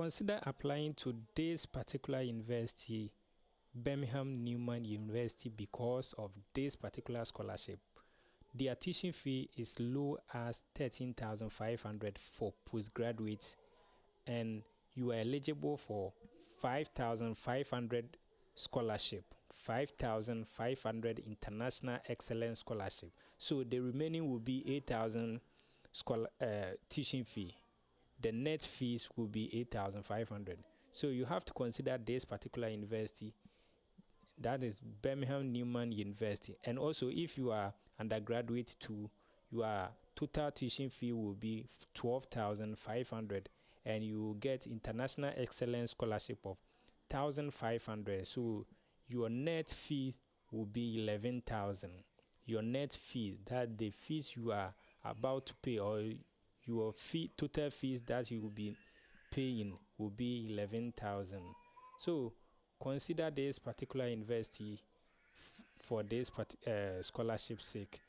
consider applying to this particular university, Birmingham Newman University, because of this particular scholarship. Their teaching fee is low as 13,500 for postgraduates, and you are eligible for 5,500 scholarship, 5,500 international excellence scholarship. So the remaining will be 8,000 teaching fee. The net fees will be 8,500. So you have to consider this particular university, that is Birmingham Newman University. And also, if you are undergraduate too, your total teaching fee will be 12,500, and you will get international excellence scholarship of 1,500. So your net fees will be 11,000. Your net fees, that the fees you are about to pay, or your total fees that you will be paying, will be 11,000. So consider this particular university for this scholarship sake.